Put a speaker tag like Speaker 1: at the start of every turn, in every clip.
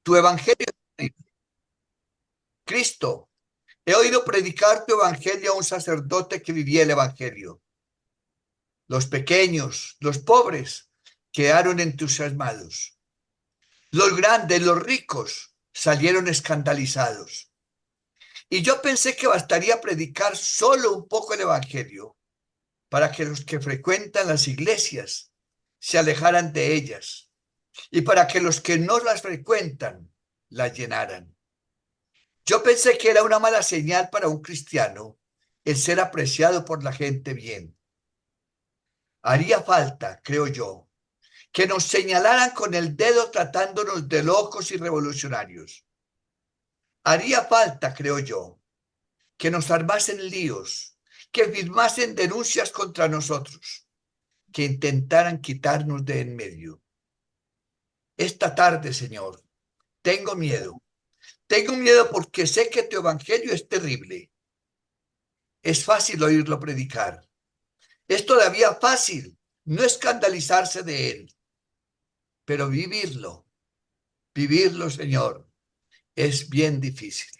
Speaker 1: Tu evangelio es terrible. Cristo, he oído predicar tu evangelio a un sacerdote que vivía el evangelio. Los pequeños, los pobres, quedaron entusiasmados. Los grandes, los ricos, salieron escandalizados. Y yo pensé que bastaría predicar solo un poco el evangelio para que los que frecuentan las iglesias se alejaran de ellas y para que los que no las frecuentan las llenaran. Yo pensé que era una mala señal para un cristiano el ser apreciado por la gente bien. Haría falta, creo yo, que nos señalaran con el dedo tratándonos de locos y revolucionarios. Haría falta, creo yo, que nos armasen líos, que firmasen denuncias contra nosotros, que intentaran quitarnos de en medio. Esta tarde, Señor, tengo miedo. Tengo miedo porque sé que tu evangelio es terrible. Es fácil oírlo predicar. Es todavía fácil no escandalizarse de él, pero vivirlo, Señor, es bien difícil.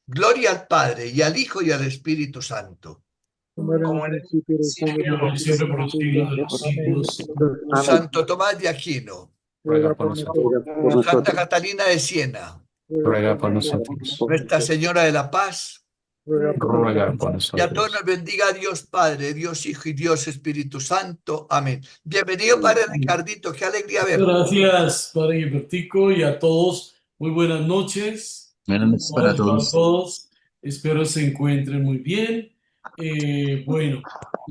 Speaker 1: Gloria al Padre y al Hijo y al Espíritu Santo.
Speaker 2: Como era en el
Speaker 3: como en el
Speaker 2: principio, ahora y
Speaker 3: principio,
Speaker 2: siempre, por
Speaker 3: ahora y
Speaker 2: los siglos
Speaker 3: siempre,
Speaker 2: de
Speaker 3: por
Speaker 2: los
Speaker 3: los
Speaker 2: siglos.
Speaker 3: siglos de los
Speaker 2: Amén.
Speaker 3: siglos.
Speaker 1: Santo Tomás de Aquino,
Speaker 2: Ruega
Speaker 3: Ruega por
Speaker 2: por
Speaker 3: nosotros.
Speaker 2: nosotros.
Speaker 1: Santa Catalina de Siena,
Speaker 2: Ruega
Speaker 3: Ruega
Speaker 2: por
Speaker 3: por
Speaker 2: nosotros.
Speaker 3: nosotros.
Speaker 1: Nuestra Señora de la Paz,
Speaker 2: Ruega por
Speaker 3: Ruega
Speaker 2: nosotros.
Speaker 3: por
Speaker 1: y a todos
Speaker 3: nosotros.
Speaker 1: nos bendiga Dios Padre, Dios Hijo y Dios Espíritu Santo. Amén. Bienvenido, Padre Ricardito, qué alegría verlo.
Speaker 4: Gracias, Padre Gilbertico, y a todos. Muy buenas noches.
Speaker 3: Buenas noches para
Speaker 4: Para
Speaker 3: todos.
Speaker 4: todos. Espero se encuentren muy bien. Bueno,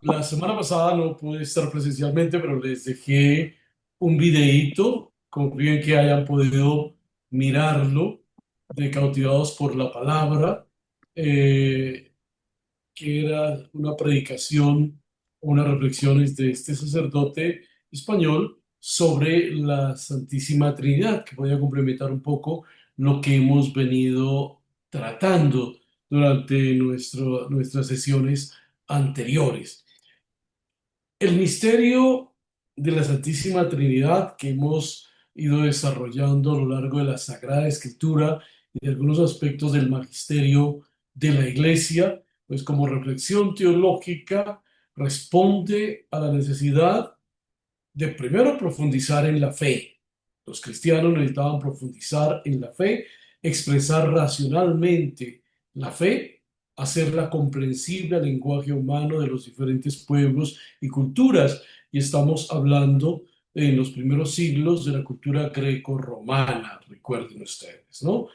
Speaker 4: la semana pasada no pude estar presencialmente, pero les dejé un videíto. Confío en que hayan podido mirarlo, de Cautivados por la Palabra, eh, que era una predicación, unas reflexiones de este sacerdote español sobre la Santísima Trinidad, que podía complementar un poco lo que hemos venido tratando durante nuestras sesiones anteriores. El misterio de la Santísima Trinidad que hemos ido desarrollando a lo largo de la Sagrada Escritura y de algunos aspectos del magisterio de la Iglesia, pues como reflexión teológica responde a la necesidad de primero profundizar en la fe. Los cristianos necesitaban profundizar en la fe, expresar racionalmente la fe, hacerla comprensible al lenguaje humano de los diferentes pueblos y culturas. Y estamos hablando en los primeros siglos de la cultura greco-romana, recuerden ustedes, ¿no?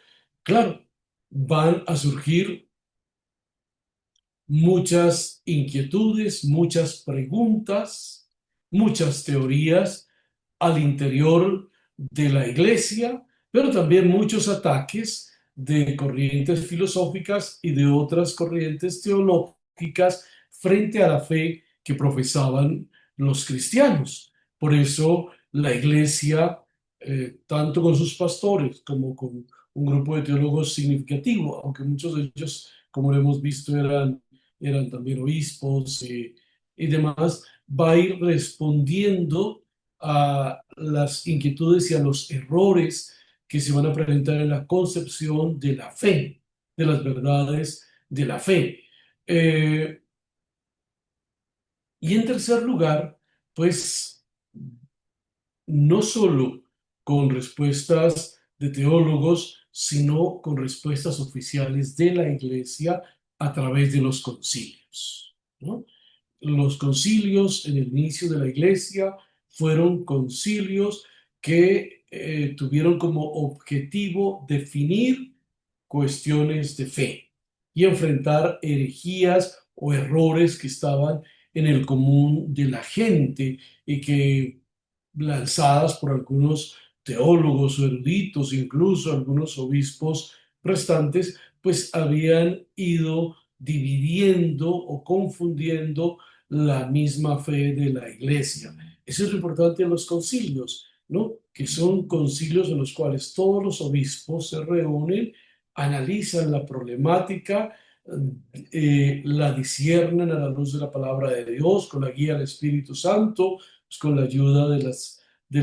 Speaker 4: Claro, van a surgir muchas inquietudes, muchas preguntas, muchas teorías al interior de la iglesia, pero también muchos ataques de corrientes filosóficas y de otras corrientes teológicas frente a la fe que profesaban los cristianos. Por eso la iglesia, tanto con sus pastores como con un grupo de teólogos significativo, aunque muchos de ellos, como lo hemos visto, eran también obispos y demás, va a ir respondiendo a las inquietudes y a los errores que se van a presentar en la concepción de la fe, de las verdades de la fe. Eh, y en tercer lugar, pues no solo con respuestas de teólogos, sino con respuestas oficiales de la Iglesia a través de los concilios, ¿no? Los concilios en el inicio de la Iglesia fueron concilios que tuvieron como objetivo definir cuestiones de fe y enfrentar herejías o errores que estaban en el común de la gente y que lanzadas por algunos teólogos o eruditos, incluso algunos obispos restantes, pues habían ido dividiendo o confundiendo la misma fe de la iglesia. Eso es lo importante de los concilios, ¿no? Que son concilios en los cuales todos los obispos se reúnen, analizan la problemática, la disciernen a la luz de la palabra de Dios, con la guía del Espíritu Santo, pues con la ayuda de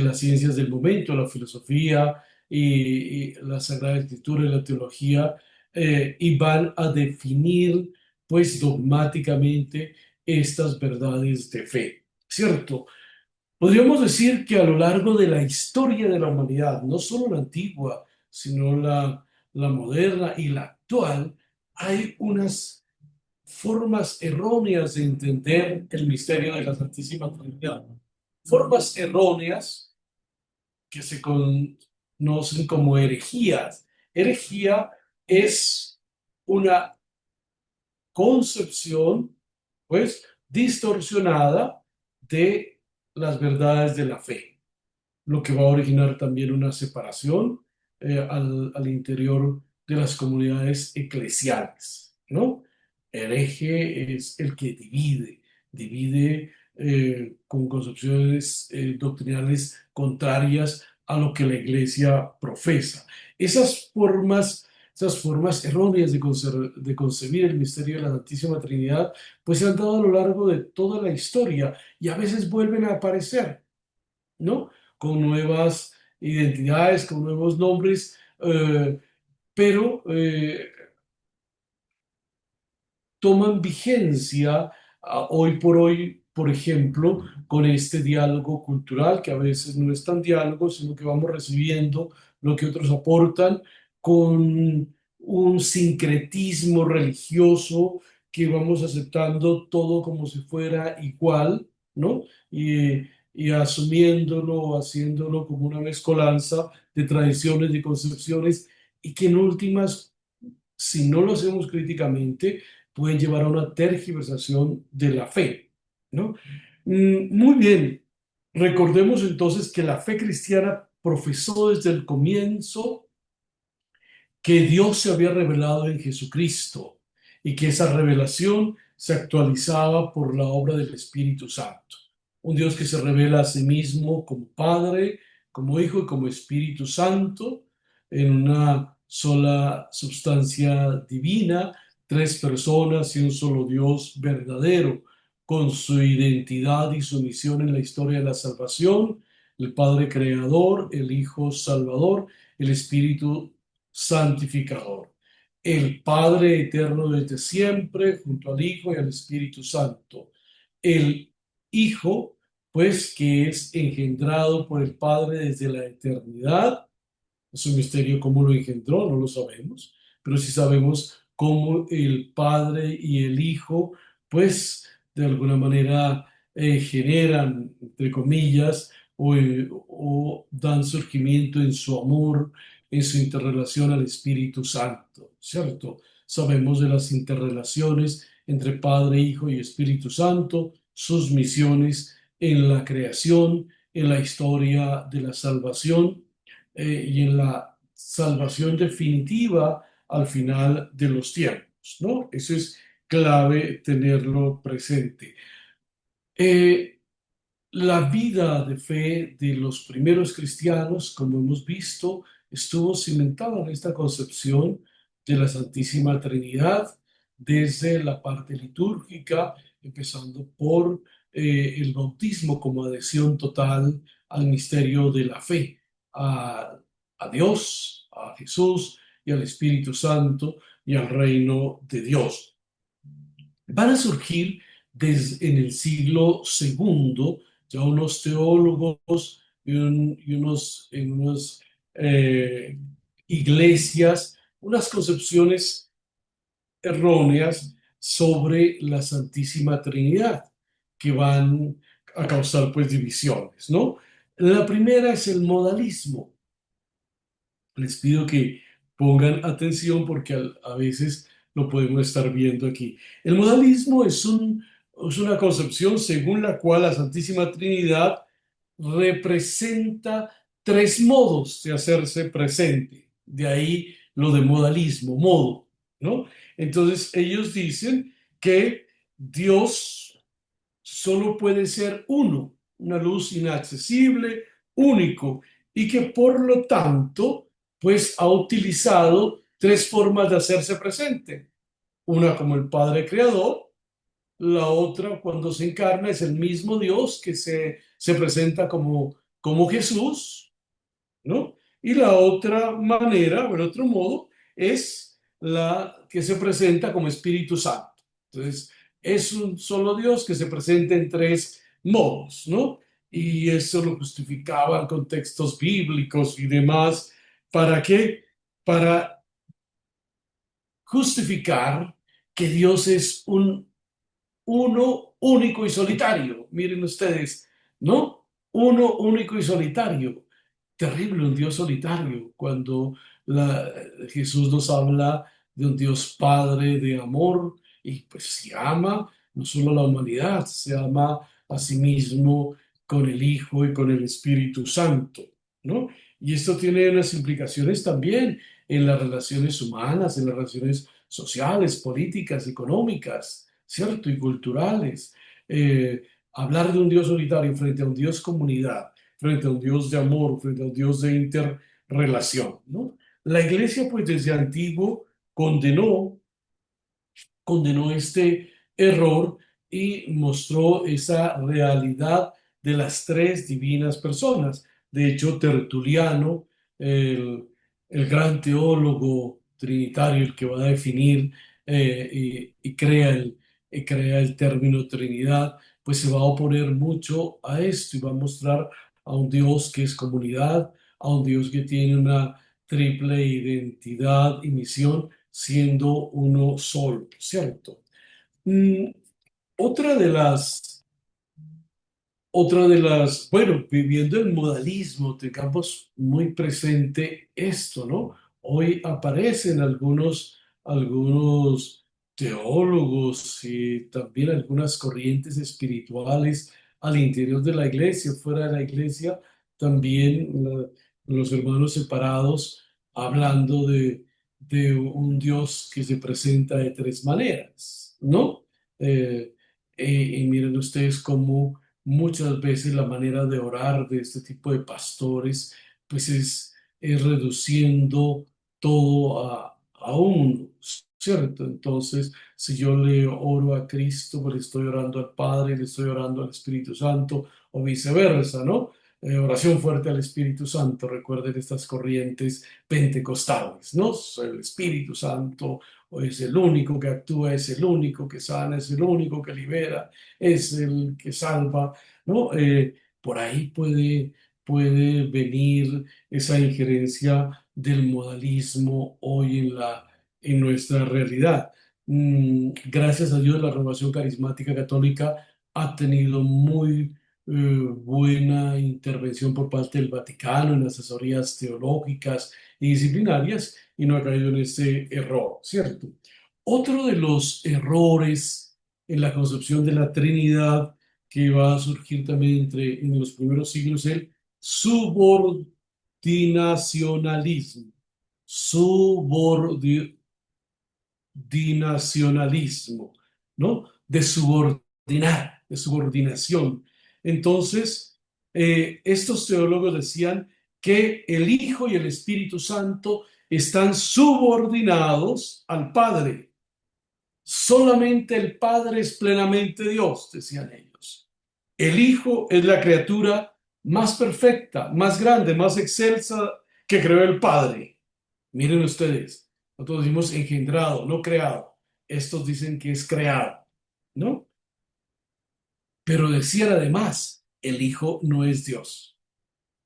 Speaker 4: las ciencias del momento, la filosofía, y la Sagrada Escritura y la teología, y van a definir, pues, dogmáticamente estas verdades de fe, ¿cierto? Podríamos decir que a lo largo de la historia de la humanidad, no solo la antigua, sino la moderna y la actual, hay unas formas erróneas de entender el misterio de la Santísima Trinidad. Formas erróneas que se conocen como herejías. Herejía es una concepción, pues, distorsionada de las verdades de la fe, lo que va a originar también una separación al interior de las comunidades eclesiales, ¿no? Hereje es el que divide con concepciones doctrinales contrarias a lo que la iglesia profesa. Esas formas, esas formas erróneas de concebir el misterio de la Santísima Trinidad, pues se han dado a lo largo de toda la historia y a veces vuelven a aparecer, ¿no? Con nuevas identidades, con nuevos nombres, pero toman vigencia hoy por hoy, por ejemplo, con este diálogo cultural, que a veces no es tan diálogo, sino que vamos recibiendo lo que otros aportan, con un sincretismo religioso que vamos aceptando todo como si fuera igual, ¿no? Y asumiéndolo, haciéndolo como una mezcolanza de tradiciones, de concepciones, y que en últimas, si no lo hacemos críticamente, pueden llevar a una tergiversación de la fe, ¿no? Muy bien, recordemos entonces que la fe cristiana profesó desde el comienzo que Dios se había revelado en Jesucristo y que esa revelación se actualizaba por la obra del Espíritu Santo. Un Dios que se revela a sí mismo como Padre, como Hijo y como Espíritu Santo en una sola sustancia divina, tres personas y un solo Dios verdadero, con su identidad y su misión en la historia de la salvación, el Padre Creador, el Hijo Salvador, el Espíritu santificador, el Padre eterno desde siempre, junto al Hijo y al Espíritu Santo, el Hijo, pues que es engendrado por el Padre desde la eternidad. Es un misterio cómo lo engendró, no lo sabemos, pero sí sabemos cómo el Padre y el Hijo, pues de alguna manera generan, entre comillas, o dan surgimiento en su amor, en su interrelación al Espíritu Santo, ¿cierto? Sabemos de las interrelaciones entre Padre, Hijo y Espíritu Santo, sus misiones en la creación, en la historia de la salvación y en la salvación definitiva al final de los tiempos, ¿no? Eso es clave tenerlo presente. Eh, la vida de fe de los primeros cristianos, como hemos visto, estuvo cimentada en esta concepción de la Santísima Trinidad desde la parte litúrgica, empezando por el bautismo como adhesión total al misterio de la fe, a Dios, a Jesús y al Espíritu Santo y al reino de Dios. Van a surgir en el siglo segundo ya unos teólogos en unas eh, iglesias, unas concepciones erróneas sobre la Santísima Trinidad que van a causar pues divisiones, ¿no? La primera es el modalismo. Les pido que pongan atención porque a veces lo podemos estar viendo aquí. El modalismo es una concepción según la cual la Santísima Trinidad representa tres modos de hacerse presente. De ahí lo de modalismo, modo, ¿no? Entonces ellos dicen que Dios solo puede ser uno, una luz inaccesible, único, y que por lo tanto, pues ha utilizado tres formas de hacerse presente. Una como el Padre Creador, la otra cuando se encarna es el mismo Dios que se presenta como Jesús, ¿no? Y la otra manera, o el otro modo, es la que se presenta como Espíritu Santo. Entonces, es un solo Dios que se presenta en tres modos, ¿no? Y eso lo justificaban con textos bíblicos y demás. ¿Para qué? Para justificar que Dios es un uno único y solitario. Miren ustedes, ¿no? Uno único y solitario. Terrible un Dios solitario cuando Jesús nos habla de un Dios Padre de amor y pues se ama no solo a la humanidad, se ama a sí mismo con el Hijo y con el Espíritu Santo, ¿no? Y esto tiene unas implicaciones también en las relaciones humanas, en las relaciones sociales, políticas, económicas, ¿cierto? Y culturales. Hablar de un Dios solitario frente a un Dios comunidad, frente a un Dios de amor, frente a un Dios de interrelación, ¿no? La iglesia, pues desde antiguo condenó este error y mostró esa realidad de las tres divinas personas. De hecho, Tertuliano, el, el gran teólogo trinitario, el que va a definir y crea el término Trinidad, pues se va a oponer mucho a esto y va a mostrar a un Dios que es comunidad, a un Dios que tiene una triple identidad y misión siendo uno solo, ¿cierto? Mm, otra de bueno, viviendo el modalismo, tengamos muy presente esto, ¿no? Hoy aparecen algunos teólogos y también algunas corrientes espirituales al interior de la iglesia, fuera de la iglesia, también los hermanos separados hablando de un Dios que se presenta de tres maneras, ¿no? Eh, y miren ustedes cómo muchas veces la manera de orar de este tipo de pastores, pues es reduciendo todo a uno, ¿cierto? Entonces, si yo le oro a Cristo, pues le estoy orando al Padre, le estoy orando al Espíritu Santo, o viceversa, ¿no? Oración fuerte al Espíritu Santo, recuerden estas corrientes pentecostales, ¿no? El Espíritu Santo o es el único que actúa, es el único que sana, es el único que libera, es el que salva, ¿no? Por ahí puede venir esa injerencia del modalismo hoy en nuestra realidad. Gracias a Dios, la renovación carismática católica ha tenido muy buena intervención por parte del Vaticano en asesorías teológicas y disciplinarias y no ha caído en ese error, ¿cierto? Otro de los errores en la concepción de la Trinidad que va a surgir también en los primeros siglos, el subordinacionalismo. Subordinacionalismo, ¿no? De subordinar, de subordinación. Entonces, estos teólogos decían que el Hijo y el Espíritu Santo están subordinados al Padre. Solamente el Padre es plenamente Dios, decían ellos. El Hijo es la criatura más perfecta, más grande, más excelsa que creó el Padre. Miren ustedes, nosotros decimos engendrado, no creado. Estos dicen que es creado, ¿no? Pero decían además, el Hijo no es Dios.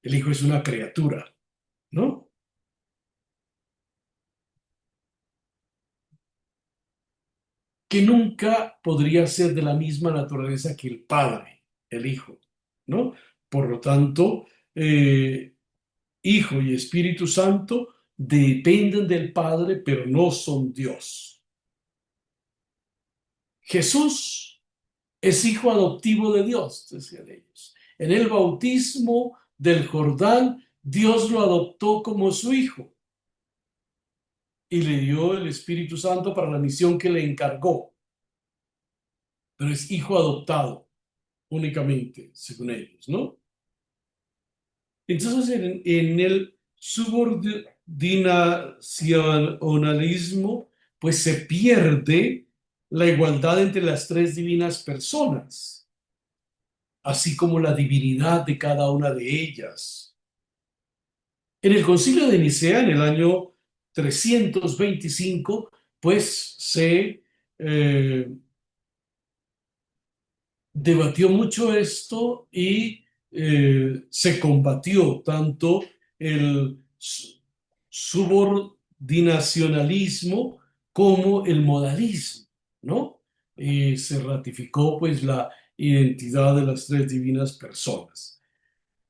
Speaker 4: El Hijo es una criatura, ¿no? Que nunca podría ser de la misma naturaleza que el Padre, el Hijo, ¿no? Por lo tanto, Hijo y Espíritu Santo dependen del Padre, pero no son Dios. Jesús es hijo adoptivo de Dios, decían ellos. En el bautismo del Jordán, Dios lo adoptó como su hijo y le dio el Espíritu Santo para la misión que le encargó, pero es hijo adoptado únicamente, según ellos, ¿no? Entonces, en el subordinacionalismo, pues se pierde la igualdad entre las tres divinas personas, así como la divinidad de cada una de ellas. En el Concilio de Nicea, en el año 325, pues se debatió mucho esto y se combatió tanto el subordinacionalismo como el modalismo, ¿no? Y se ratificó pues la identidad de las tres divinas personas.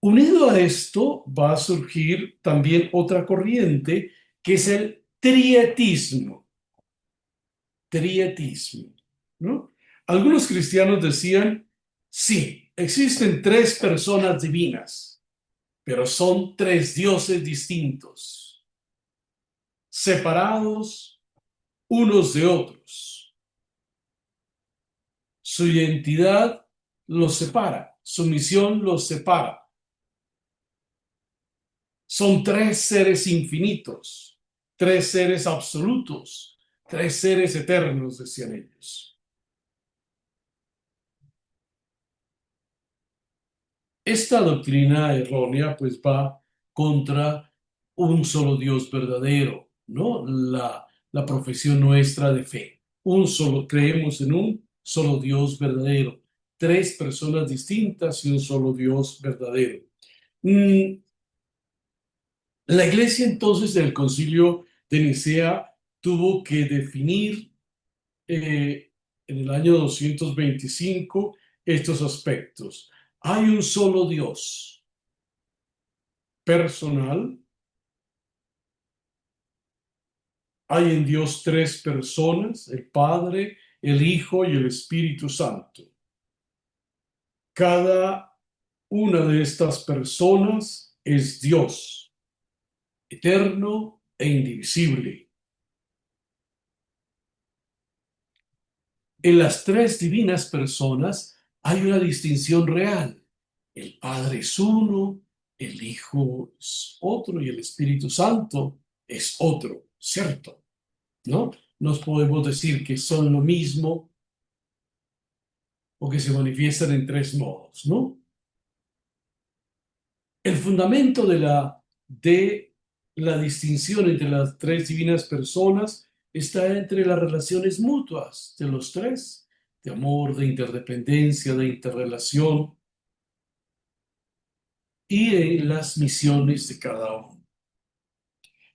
Speaker 4: Unido a esto va a surgir también otra corriente que es el trietismo. Trietismo, ¿no? Algunos cristianos decían, sí, existen tres personas divinas, pero son tres dioses distintos, separados unos de otros. Su identidad los separa, su misión los separa. Son tres seres infinitos, tres seres absolutos, tres seres eternos, decían ellos. Esta doctrina errónea pues va contra un solo Dios verdadero, ¿no? La profesión nuestra de fe. Creemos en un solo Dios verdadero. Tres personas distintas y un solo Dios verdadero. Mm, La iglesia entonces del Concilio de Nicea tuvo que definir eh, en el año 225 estos aspectos. Hay un solo Dios personal, hay en Dios tres personas, el Padre, el Hijo y el Espíritu Santo. Cada una de estas personas es Dios, eterno e indivisible. En las tres divinas personas hay una distinción real. El Padre es uno, el Hijo es otro y el Espíritu Santo es otro, ¿cierto? ¿No? Nos podemos decir que son lo mismo o que se manifiestan en tres modos, ¿no? El fundamento de la distinción entre las tres divinas personas está entre las relaciones mutuas de los tres, de amor, de interdependencia, de interrelación y en las misiones de cada uno.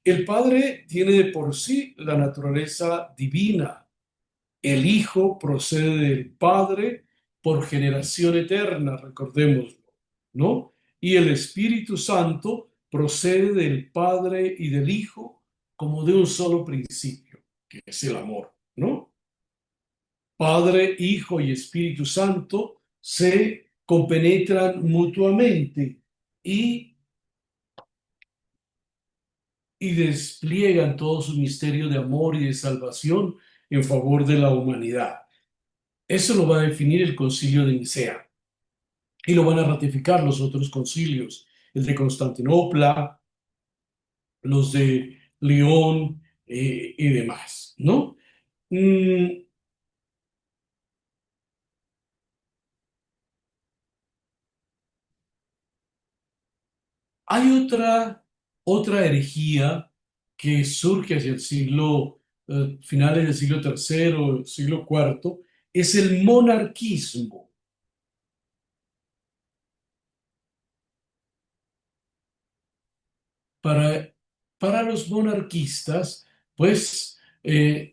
Speaker 4: El Padre tiene de por sí la naturaleza divina. El Hijo procede del Padre por generación eterna, recordémoslo, ¿no? Y el Espíritu Santo procede del Padre y del Hijo como de un solo principio, que es el amor, ¿no? Padre, Hijo y Espíritu Santo se compenetran mutuamente y, y despliegan todo su misterio de amor y de salvación en favor de la humanidad. Eso lo va a definir el Concilio de Nicea y lo van a ratificar los otros concilios, el de Constantinopla, los de León y demás, ¿no? Mm, Hay otra herejía que surge hacia el finales del siglo tercero, siglo cuarto, es el monarquismo. Para, para los monarquistas, pues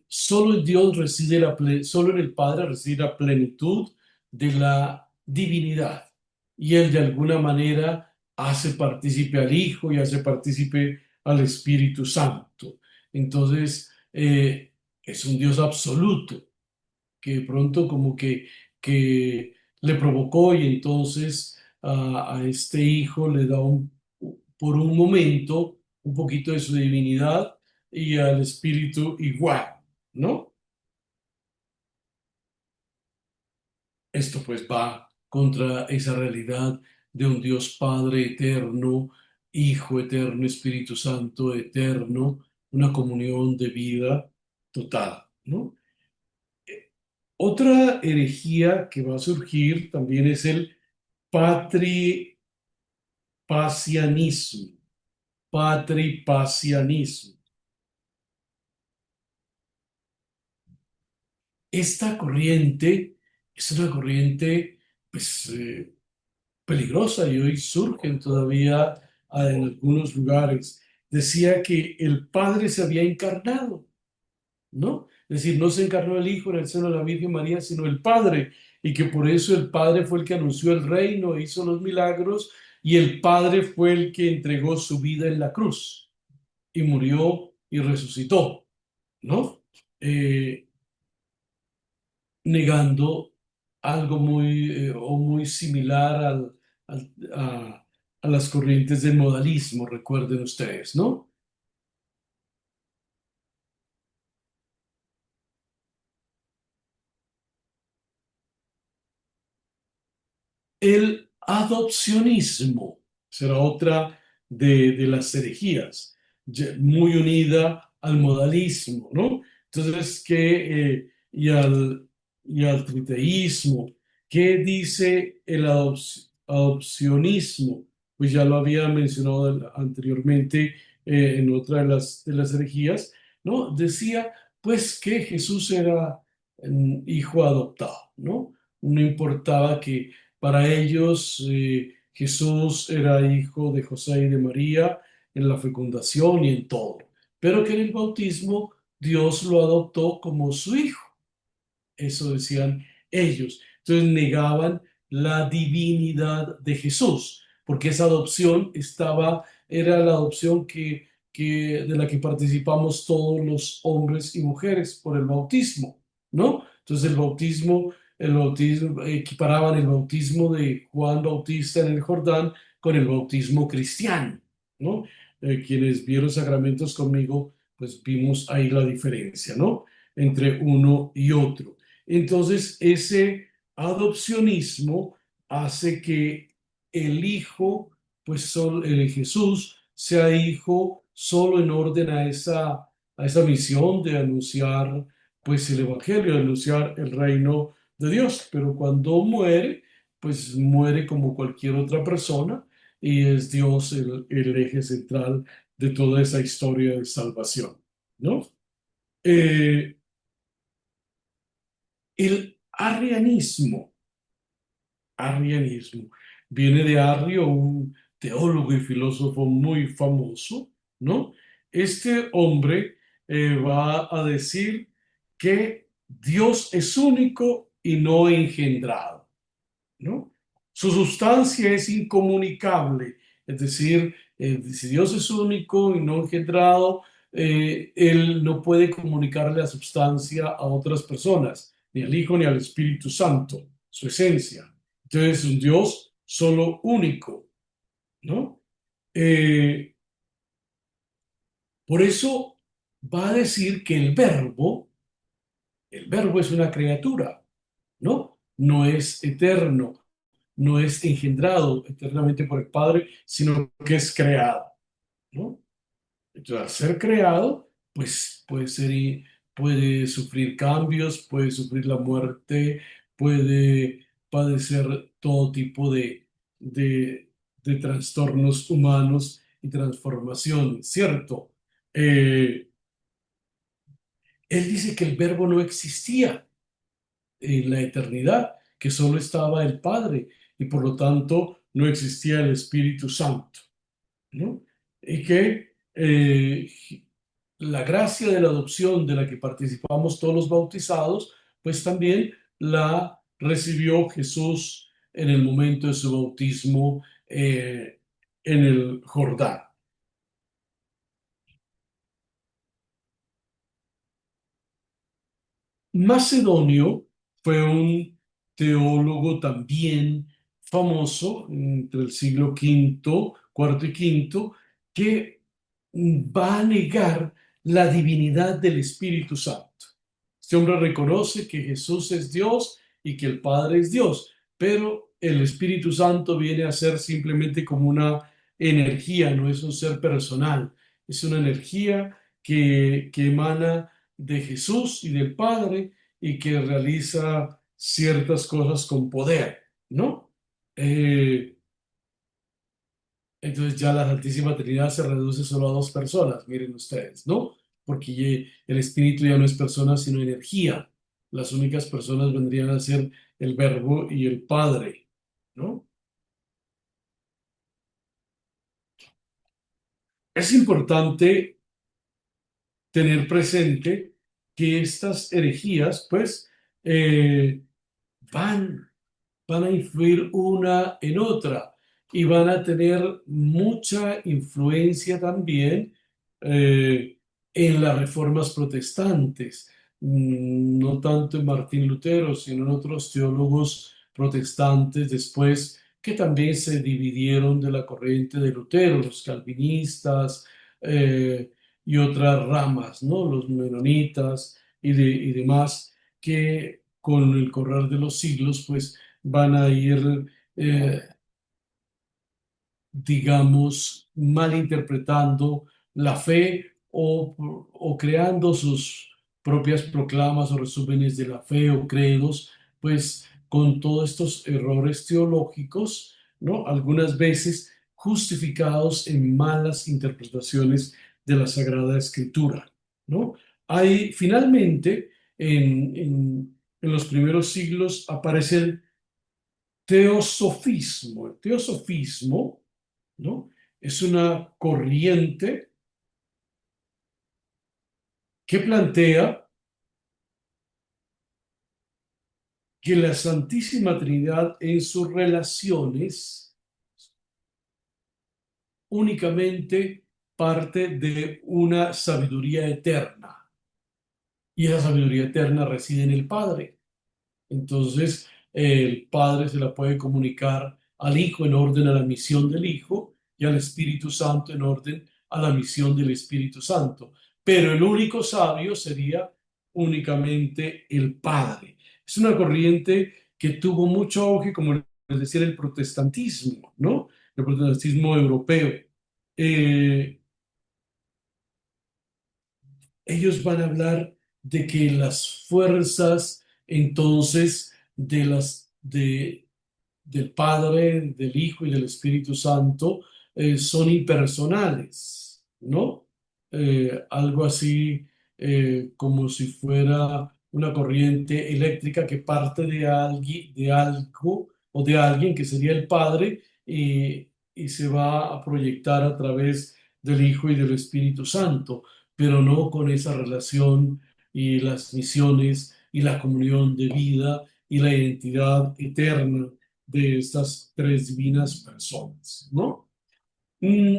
Speaker 4: solo en Dios reside solo en el Padre reside la plenitud de la divinidad. Y Él de alguna manera hace partícipe al Hijo y hace partícipe al Espíritu Santo. Entonces, es un Dios absoluto que de pronto como que le provocó y entonces a este hijo le da por un momento un poquito de su divinidad y al espíritu igual, ¿no? Esto pues va contra esa realidad de un Dios Padre eterno, Hijo eterno, Espíritu Santo eterno, una comunión de vida total, ¿no? Otra herejía que va a surgir también es el patripacianismo. patripacianismo. Esta corriente es una corriente pues, peligrosa y hoy surgen todavía en algunos lugares. Decía que el Padre se había encarnado, ¿no? Es decir, no se encarnó el Hijo en el seno de la Virgen María, sino el Padre, y que por eso el Padre fue el que anunció el reino, e hizo los milagros, y el Padre fue el que entregó su vida en la cruz, y murió y resucitó, ¿no? Eh, Negando algo muy similar al- a, a las corrientes del modalismo, recuerden ustedes, ¿no? El adopcionismo será otra de las herejías, muy unida al modalismo, ¿no? Entonces, y al triteísmo. ¿Qué dice el adopcionismo? Pues ya lo había mencionado anteriormente en otra de las herejías, ¿no? Decía, pues, que Jesús era un hijo adoptado, ¿no? No importaba que para ellos, Jesús era hijo de José y de María en la fecundación y en todo, pero que en el bautismo Dios lo adoptó como su hijo. Eso decían ellos. Entonces negaban la divinidad de Jesús, porque esa adopción era la adopción de la que participamos todos los hombres y mujeres por el bautismo, ¿no? Entonces el bautismo, equiparaban el bautismo de Juan Bautista en el Jordán con el bautismo cristiano, ¿no? Quienes vieron sacramentos conmigo, pues vimos ahí la diferencia, ¿no? Entre uno y otro. Entonces, ese adopcionismo hace que el hijo, pues el Jesús, sea hijo solo en orden a esa misión de anunciar, pues el evangelio, de anunciar el reino de Dios. Pero cuando muere, pues muere como cualquier otra persona y es Dios el eje central de toda esa historia de salvación, ¿no? Eh, el arrianismo, viene de Arrio, un teólogo y filósofo muy famoso, ¿no? Este hombre va a decir que Dios es único y no engendrado, ¿no? Su sustancia es incomunicable, es decir, si Dios es único y no engendrado, Él no puede comunicarle la sustancia a otras personas, ni al Hijo ni al Espíritu Santo, su esencia. Entonces es un Dios solo único, ¿no? Eh, por eso va a decir que el verbo es una criatura, ¿no? No es eterno, no es engendrado eternamente por el Padre, sino que es creado, ¿no? Entonces, al ser creado, pues puede sufrir cambios, puede sufrir la muerte, puede padecer todo tipo de, de trastornos humanos y transformaciones, ¿cierto? Eh, Él dice que el verbo no existía en la eternidad, que solo estaba el Padre y por lo tanto no existía el Espíritu Santo, ¿no? Y que la gracia de la adopción de la que participamos todos los bautizados, pues también la recibió Jesús en el momento de su bautismo en el Jordán. Macedonio fue un teólogo también famoso entre el siglo cuarto y quinto, que va a negar la divinidad del Espíritu Santo. Este hombre reconoce que Jesús es Dios y que el Padre es Dios, pero el Espíritu Santo viene a ser simplemente como una energía, no es un ser personal, es una energía que emana de Jesús y del Padre y que realiza ciertas cosas con poder, ¿no? Eh, Entonces ya la Santísima Trinidad se reduce solo a dos personas, miren ustedes, ¿no? Porque el Espíritu ya no es persona, sino energía. Las únicas personas vendrían a ser el Verbo y el Padre, ¿no? Es importante tener presente que estas herejías, pues, eh, van van a influir una en otra y van a tener mucha influencia también en las reformas protestantes. No tanto en Martín Lutero, sino en otros teólogos protestantes después que también se dividieron de la corriente de Lutero, los calvinistas y otras ramas, ¿no? Los menonitas y demás, que con el correr de los siglos, pues van a ir, eh, digamos, malinterpretando la fe o creando sus propias proclamas o resúmenes de la fe o credos, pues con todos estos errores teológicos, ¿no? Algunas veces justificados en malas interpretaciones de la Sagrada Escritura, ¿no? Hay, finalmente, en los primeros siglos aparecen teosofismo. El teosofismo, ¿no? Es una corriente que plantea que la Santísima Trinidad en sus relaciones únicamente parte de una sabiduría eterna y esa sabiduría eterna reside en el Padre. Entonces, el Padre se la puede comunicar al Hijo en orden a la misión del Hijo y al Espíritu Santo en orden a la misión del Espíritu Santo. Pero el único sabio sería únicamente el Padre. Es una corriente que tuvo mucho auge, como les decía, el protestantismo, ¿no? El protestantismo europeo. Eh, Ellos van a hablar de que las fuerzas entonces del Padre, del Hijo y del Espíritu Santo son impersonales, ¿no? Algo así como si fuera una corriente eléctrica que parte de algo o de alguien que sería el Padre y se va a proyectar a través del Hijo y del Espíritu Santo, pero no con esa relación y las misiones y la comunión de vida y la identidad eterna de estas tres divinas personas, ¿no? Mm,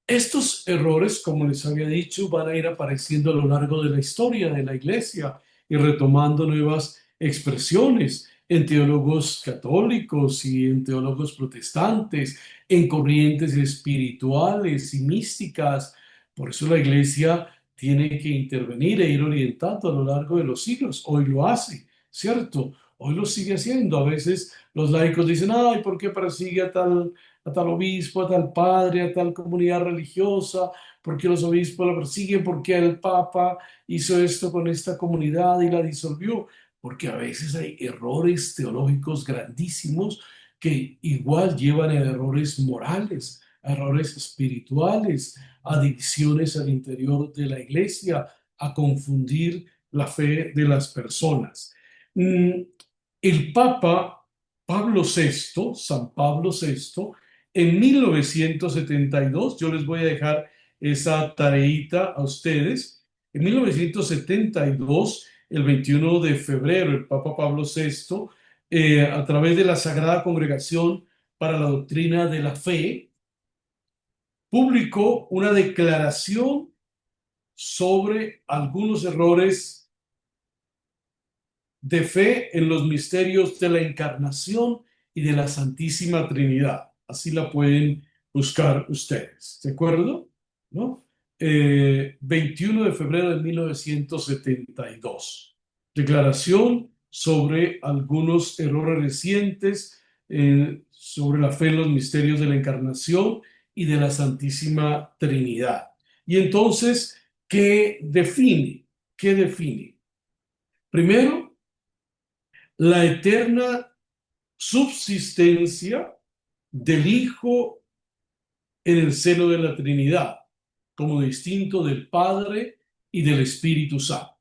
Speaker 4: Estos errores, como les había dicho, van a ir apareciendo a lo largo de la historia de la Iglesia y retomando nuevas expresiones en teólogos católicos y en teólogos protestantes, en corrientes espirituales y místicas. Por eso la Iglesia tiene que intervenir e ir orientando a lo largo de los siglos. Hoy lo hace, ¿cierto? Hoy lo sigue haciendo. A veces los laicos dicen, ay, ¿por qué persigue a tal obispo, a tal padre, a tal comunidad religiosa? ¿Por qué los obispos la persiguen? ¿Por qué el Papa hizo esto con esta comunidad y la disolvió? Porque a veces hay errores teológicos grandísimos que igual llevan a errores morales, a errores espirituales, a divisiones al interior de la iglesia, a confundir la fe de las personas. Mm, El Papa Pablo VI, San Pablo VI, en 1972, yo les voy a dejar esa tareita a ustedes, en 1972, el 21 de febrero, el Papa Pablo VI, a través de la Sagrada Congregación para la Doctrina de la Fe, publicó una declaración sobre algunos errores de fe en los misterios de la Encarnación y de la Santísima Trinidad. Así la pueden buscar ustedes, ¿de acuerdo? ¿No? 21 de febrero de 1972. Declaración sobre algunos errores recientes sobre la fe en los misterios de la Encarnación y de la Santísima Trinidad. Y entonces, ¿qué define? ¿Qué define? Primero, la eterna subsistencia del Hijo en el seno de la Trinidad, como distinto del Padre y del Espíritu Santo.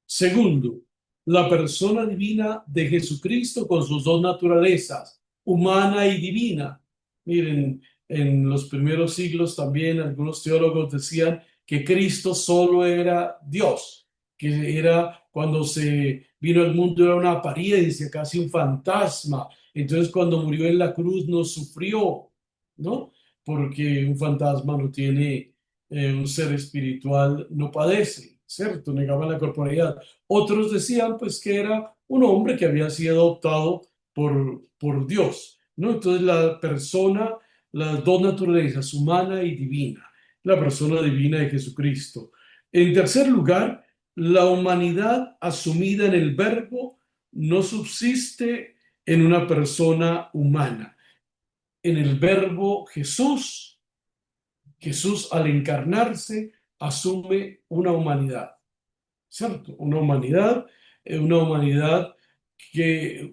Speaker 4: Segundo, la persona divina de Jesucristo con sus dos naturalezas, humana y divina. Miren, en los primeros siglos también algunos teólogos decían que Cristo solo era Dios, que era cuando se vino al mundo era una apariencia, casi un fantasma. Entonces cuando murió en la cruz no sufrió, ¿no? Porque un fantasma no tiene, un ser espiritual no padece, ¿cierto? Negaba la corporalidad. Otros decían pues que era un hombre que había sido adoptado por Dios, ¿no? Entonces la persona, las dos naturalezas, humana y divina, la persona divina de Jesucristo. En tercer lugar, la humanidad asumida en el verbo no subsiste en una persona humana. En el verbo Jesús, Jesús al encarnarse asume una humanidad. ¿Cierto? Una humanidad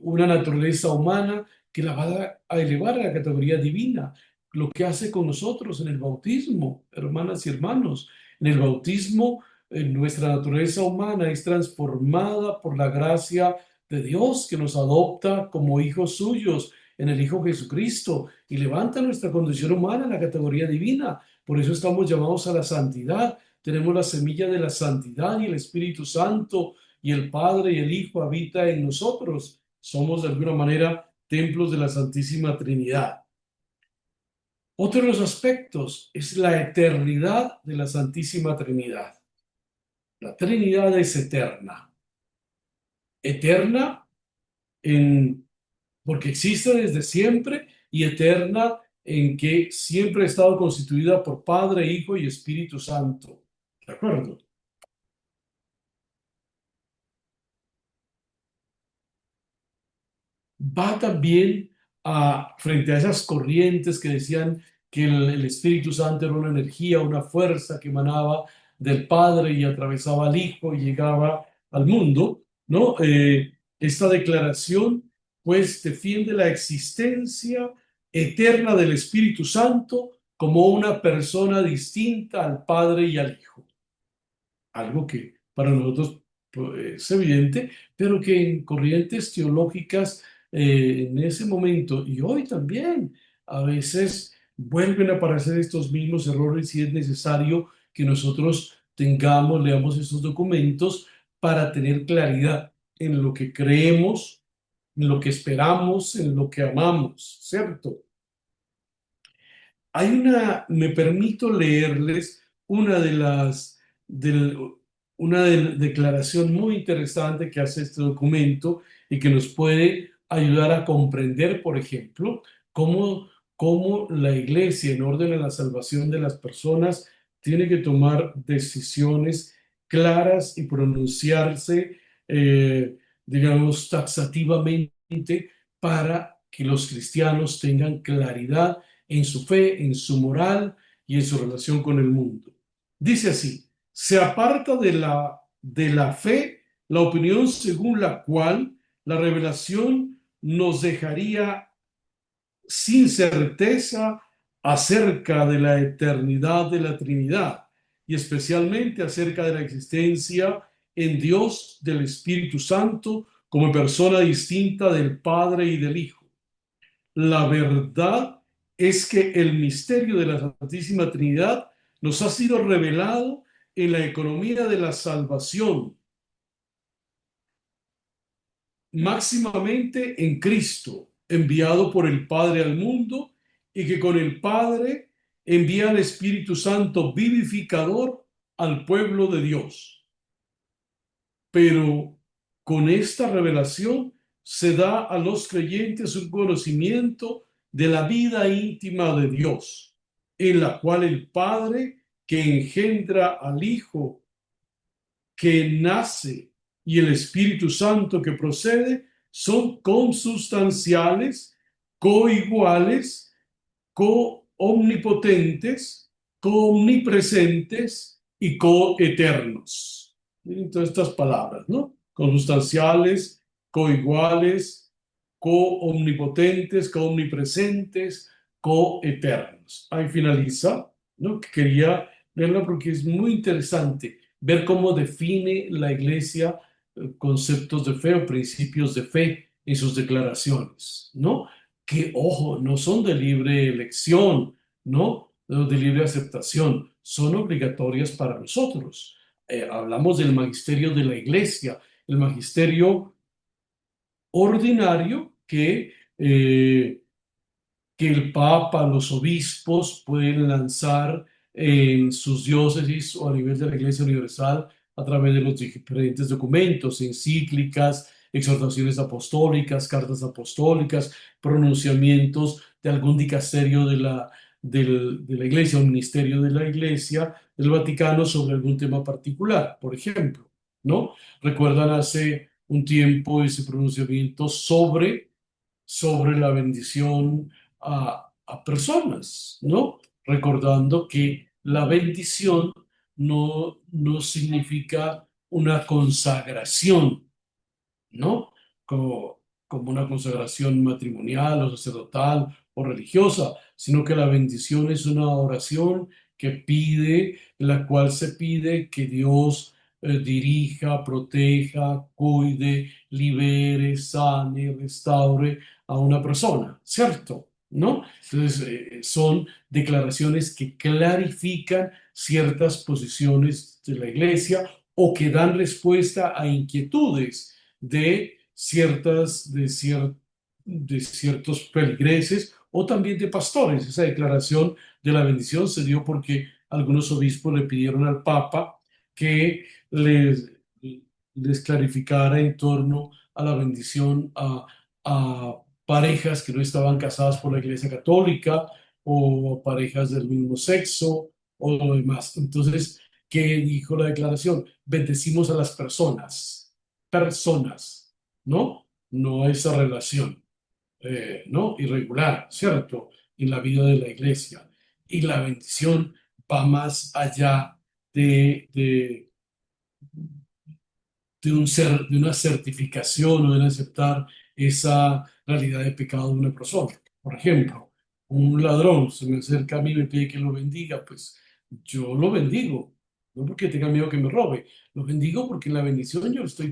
Speaker 4: una naturaleza humana que la va a elevar a la categoría divina. Lo que hace con nosotros en el bautismo, hermanas y hermanos, en el bautismo, nuestra naturaleza humana es transformada por la gracia de Dios que nos adopta como hijos suyos en el Hijo Jesucristo y levanta nuestra condición humana en la categoría divina. Por eso estamos llamados a la santidad. Tenemos la semilla de la santidad y el Espíritu Santo y el Padre y el Hijo habita en nosotros. Somos de alguna manera templos de la Santísima Trinidad. Otro de los aspectos es la eternidad de la Santísima Trinidad. La Trinidad es eterna. Eterna porque existe desde siempre y eterna en que siempre ha estado constituida por Padre, Hijo y Espíritu Santo. ¿De acuerdo? Va también frente a esas corrientes que decían que el Espíritu Santo era una energía, una fuerza que emanaba del Padre y atravesaba al Hijo y llegaba al mundo, ¿no? Esta declaración, pues, defiende la existencia eterna del Espíritu Santo como una persona distinta al Padre y al Hijo. Algo que para nosotros pues, es evidente, pero que en corrientes teológicas en ese momento y hoy también a veces vuelven a aparecer estos mismos errores y es necesario que nosotros leamos estos documentos para tener claridad en lo que creemos, en lo que esperamos, en lo que amamos, ¿cierto? Me permito leerles una de las, del- declaración muy interesante que hace este documento y que nos puede ayudar a comprender, por ejemplo, cómo la Iglesia, en orden a la salvación de las personas, tiene que tomar decisiones claras y pronunciarse, digamos, taxativamente para que los cristianos tengan claridad en su fe, en su moral y en su relación con el mundo. Dice así, se aparta de la fe la opinión según la cual la revelación nos dejaría sin certeza acerca de la eternidad de la Trinidad y especialmente acerca de la existencia en Dios del Espíritu Santo como persona distinta del Padre y del Hijo. La verdad es que el misterio de la Santísima Trinidad nos ha sido revelado en la economía de la salvación, máximamente en Cristo, enviado por el Padre al mundo y que con el Padre envía al Espíritu Santo vivificador al pueblo de Dios. Pero con esta revelación se da a los creyentes un conocimiento de la vida íntima de Dios, en la cual el Padre que engendra al Hijo que nace y el Espíritu Santo que procede son consubstanciales, coiguales, coomnipotentes, coomnipresentes y coeternos. Miren todas estas palabras, ¿no? Consustanciales, coiguales, co-omnipotentes, co-omnipresentes, co-eternos. Ahí finaliza, ¿no? Que quería verla porque es muy interesante ver cómo define la Iglesia conceptos de fe o principios de fe en sus declaraciones, ¿no? Que, ojo, no son de libre elección, ¿no? De libre aceptación, son obligatorias para nosotros. Hablamos del magisterio de la Iglesia, el magisterio ordinario que el Papa, los obispos pueden lanzar en sus diócesis o a nivel de la Iglesia Universal a través de los diferentes documentos, encíclicas, exhortaciones apostólicas, cartas apostólicas, pronunciamientos de algún dicasterio de la Iglesia, un ministerio de la Iglesia del Vaticano sobre algún tema particular, por ejemplo, ¿no? Recuerdan hace un tiempo ese pronunciamiento sobre la bendición a personas, ¿no? Recordando que la bendición no significa una consagración, ¿no? Como una consagración matrimonial o sacerdotal o religiosa, sino que la bendición es una oración en la cual se pide que Dios dirija, proteja, cuide, libere, sane, restaure a una persona, ¿cierto? ¿No? Entonces, son declaraciones que clarifican ciertas posiciones de la iglesia o que dan respuesta a inquietudes de ciertos feligreses o también de pastores. Esa declaración de la bendición se dio porque algunos obispos le pidieron al Papa que les clarificara en torno a la bendición a parejas que no estaban casadas por la Iglesia Católica o parejas del mismo sexo o lo demás. Entonces, ¿qué dijo la declaración? Bendecimos a las personas, ¿no? No esa relación, ¿no? Irregular, ¿cierto? En la vida de la iglesia. Y la bendición va más allá de, de una certificación o de aceptar esa realidad de pecado de una persona. Por ejemplo, un ladrón se me acerca a mí y me pide que lo bendiga, pues yo lo bendigo, no porque tenga miedo que me robe, lo bendigo porque en la bendición yo le estoy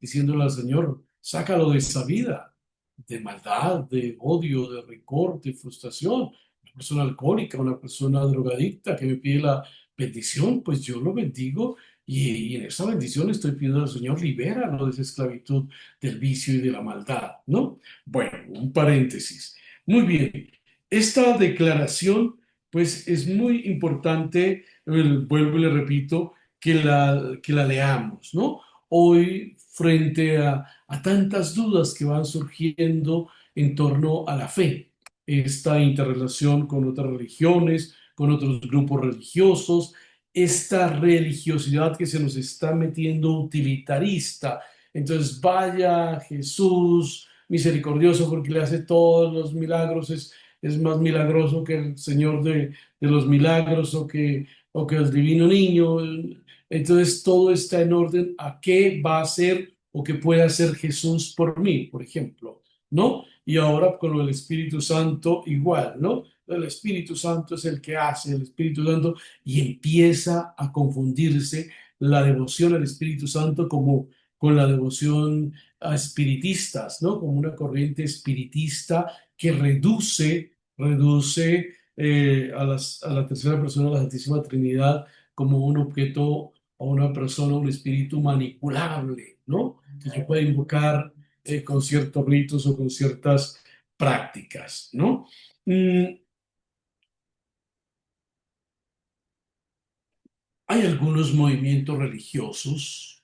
Speaker 4: diciéndole al Señor, sácalo de esa vida, de maldad, de odio, de rencor, de frustración. Una persona alcohólica, una persona drogadicta que me pide la bendición, pues yo lo bendigo y en esa bendición estoy pidiendo al Señor, libéralo de esa esclavitud del vicio y de la maldad, ¿no? Bueno, un paréntesis. Muy bien, esta declaración, pues es muy importante, vuelvo y le repito, que la leamos, ¿no? Hoy, frente a tantas dudas que van surgiendo en torno a la fe, esta interrelación con otras religiones, con otros grupos religiosos, esta religiosidad que se nos está metiendo utilitarista. Entonces, vaya Jesús misericordioso porque le hace todos los milagros, es más milagroso que el Señor de los milagros o que el divino niño. Entonces, todo está en orden a qué va a hacer o qué puede hacer Jesús por mí, por ejemplo, ¿no? Y ahora con el Espíritu Santo igual, ¿no? El Espíritu Santo es el que hace, el Espíritu Santo y empieza a confundirse la devoción al Espíritu Santo como con la devoción a espiritistas, ¿no? Como una corriente espiritista que reduce a la tercera persona de la Santísima Trinidad como un objeto o una persona, un espíritu manipulable, ¿no? Que se puede invocar con ciertos ritos o con ciertas prácticas, ¿no? Mm, Hay algunos movimientos religiosos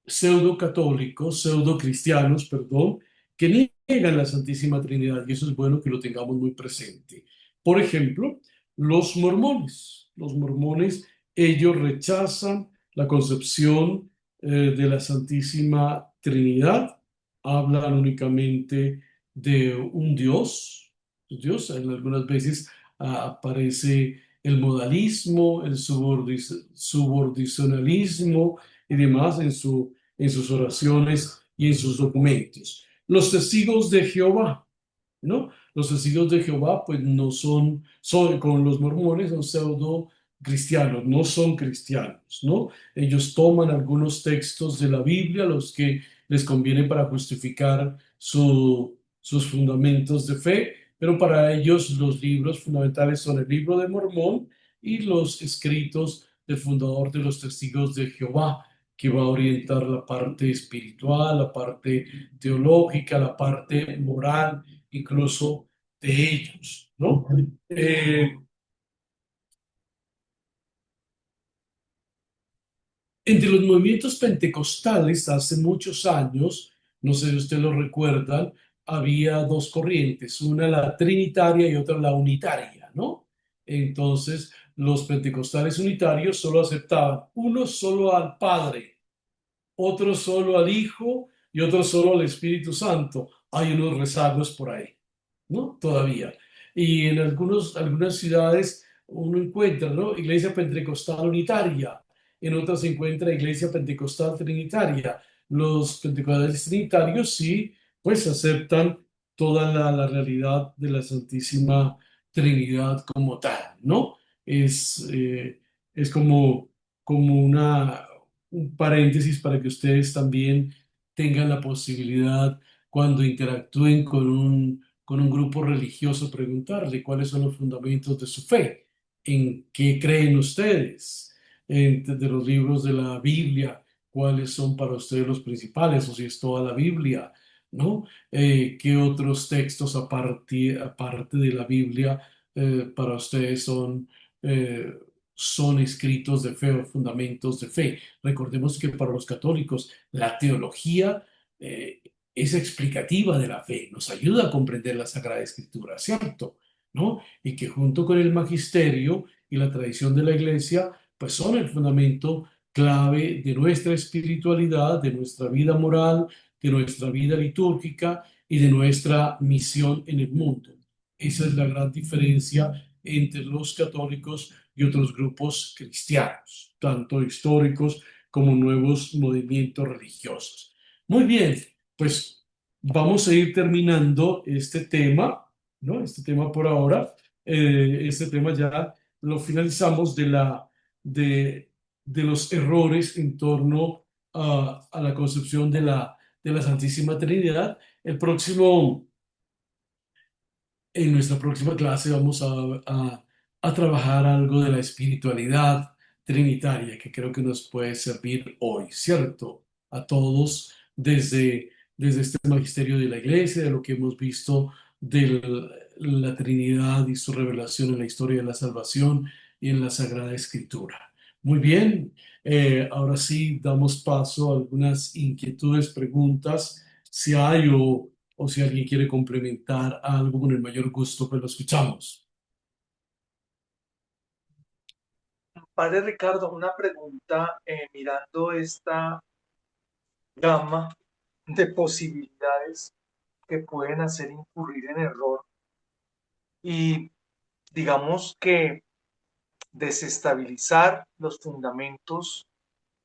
Speaker 4: pseudo católicos, pseudo cristianos, perdón, que niegan la Santísima Trinidad y eso es bueno que lo tengamos muy presente. Por ejemplo, los mormones. Los mormones, ellos rechazan la concepción de la Santísima Trinidad, hablan únicamente de un Dios. Dios, en algunas veces aparece el modalismo, el subordicionalismo y demás en sus oraciones y en sus documentos. Los testigos de Jehová, ¿no? Los testigos de Jehová, pues no son con los mormones, son pseudo cristianos, no son cristianos, ¿no? Ellos toman algunos textos de la Biblia, los que les conviene para justificar sus fundamentos de fe, pero para ellos los libros fundamentales son el libro de Mormón y los escritos del fundador de los testigos de Jehová, que va a orientar la parte espiritual, la parte teológica, la parte moral, incluso de ellos, ¿no? Entre los movimientos pentecostales hace muchos años, no sé si ustedes lo recuerdan, había dos corrientes, una la trinitaria y otra la unitaria, ¿no? Entonces, los pentecostales unitarios solo aceptaban uno solo al Padre, otro solo al Hijo y otro solo al Espíritu Santo. Hay unos rezagos por ahí, ¿no? Todavía. Y en algunas ciudades uno encuentra, ¿no? Iglesia Pentecostal Unitaria, en otras se encuentra Iglesia Pentecostal Trinitaria. Los pentecostales trinitarios sí, pues aceptan toda la realidad de la Santísima Trinidad como tal, ¿no? Es como un paréntesis para que ustedes también tengan la posibilidad, cuando interactúen con un grupo religioso, preguntarle cuáles son los fundamentos de su fe, en qué creen ustedes, de los libros de la Biblia, cuáles son para ustedes los principales, o si es toda la Biblia, ¿no? ¿Qué otros textos aparte de la Biblia para ustedes eh, son escritos de fe o fundamentos de fe? Recordemos que para los católicos la teología es explicativa de la fe, nos ayuda a comprender la Sagrada Escritura, ¿cierto? ¿No? Y que junto con el magisterio y la tradición de la Iglesia, pues son el fundamento clave de nuestra espiritualidad, de nuestra vida moral, de nuestra vida litúrgica y de nuestra misión en el mundo. Esa es la gran diferencia entre los católicos y otros grupos cristianos, tanto históricos como nuevos movimientos religiosos. Muy bien, pues vamos a ir terminando este tema, ¿no? Este tema por ahora. Este tema ya lo finalizamos de, de los errores en torno a la concepción de la Santísima Trinidad. En nuestra próxima clase vamos a trabajar algo de la espiritualidad trinitaria que creo que nos puede servir hoy, ¿cierto? A todos desde este magisterio de la Iglesia, de lo que hemos visto de la Trinidad y su revelación en la historia de la salvación y en la Sagrada Escritura. Muy bien, ahora sí damos paso a algunas inquietudes, preguntas, si hay o si alguien quiere complementar algo, con el mayor gusto, pues lo escuchamos.
Speaker 2: Padre Ricardo, una pregunta, mirando esta gama de posibilidades que pueden hacer incurrir en error y digamos que desestabilizar los fundamentos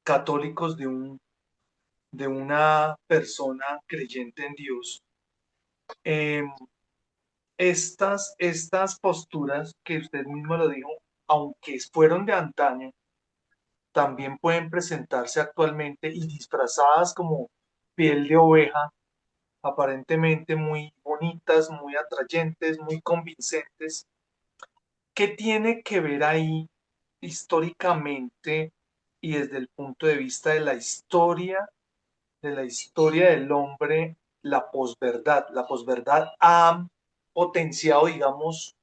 Speaker 2: católicos de una persona creyente en Dios. Eh, estas posturas que usted mismo lo dijo, aunque fueron de antaño, también pueden presentarse actualmente y disfrazadas como piel de oveja, aparentemente muy bonitas, muy atrayentes, muy convincentes. ¿Qué tiene que ver ahí históricamente y desde el punto de vista de la historia del hombre, la posverdad? La posverdad ha potenciado, digamos,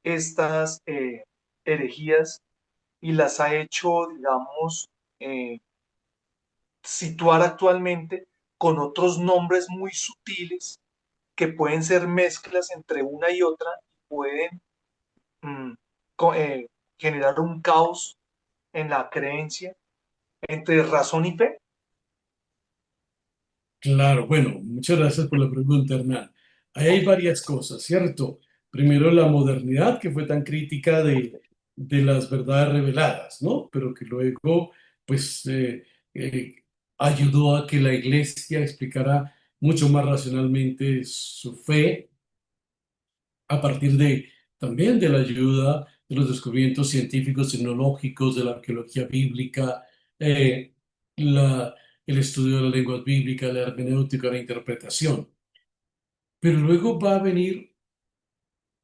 Speaker 2: estas herejías y las ha hecho, digamos, situar actualmente con otros nombres muy sutiles que pueden ser mezclas entre una y otra y pueden mm, co- eh, generar un caos en la creencia entre razón y fe.
Speaker 4: Claro, bueno, muchas gracias por la pregunta, Hernán. Ahí hay varias cosas, ¿cierto? Primero, la modernidad, que fue tan crítica de las verdades reveladas, ¿no? Pero que luego, pues, ayudó a que la iglesia explicara mucho más racionalmente su fe a partir de también de la ayuda de los descubrimientos científicos, tecnológicos, de la arqueología bíblica, eh, la- el estudio de las lenguas bíblicas, la hermenéutica, la interpretación. Pero luego va a venir,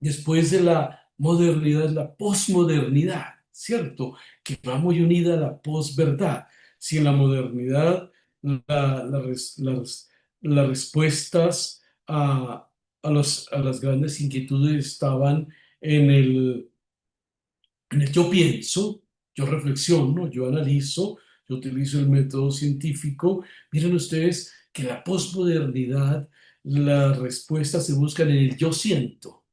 Speaker 4: después de la modernidad, la posmodernidad, ¿cierto? Que va muy unida a la posverdad. Si en la modernidad las respuestas a las grandes inquietudes estaban en el yo pienso, yo reflexiono, yo analizo, yo utilizo el método científico. Miren ustedes que en la posmodernidad las respuestas se buscan en el yo siento.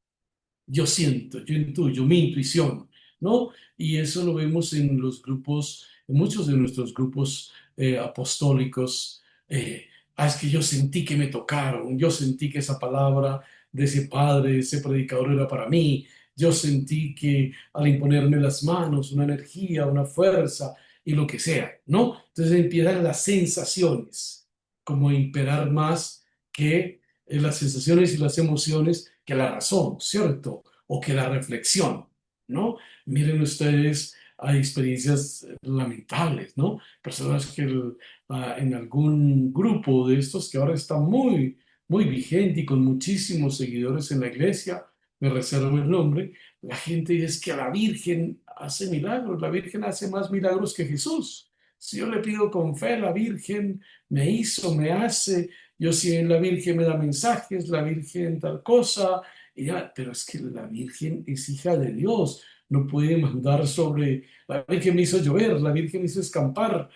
Speaker 4: Yo siento, yo intuyo, mi intuición, ¿no? Y eso lo vemos en los grupos, en muchos de nuestros grupos apostólicos. eh, es que yo sentí que me tocaron, yo sentí que esa palabra de ese padre, de ese predicador era para mí, yo sentí que al imponerme las manos, una energía, una fuerza y lo que sea, ¿no? Entonces empiezan las sensaciones como a imperar más que las sensaciones y las emociones que la razón, ¿cierto? O que la reflexión, ¿no? Miren ustedes, hay experiencias lamentables, ¿no? Personas que en algún grupo de estos que ahora está muy, muy vigente y con muchísimos seguidores en la iglesia, me reservo el nombre, la gente dice que la Virgen hace milagros, la Virgen hace más milagros que Jesús. Si yo le pido con fe, la Virgen me hizo, me hace, yo si la Virgen me da mensajes, la Virgen tal cosa, y ya, pero es que la Virgen es hija de Dios, no puede mandar sobre, la Virgen me hizo llover, la Virgen me hizo escampar,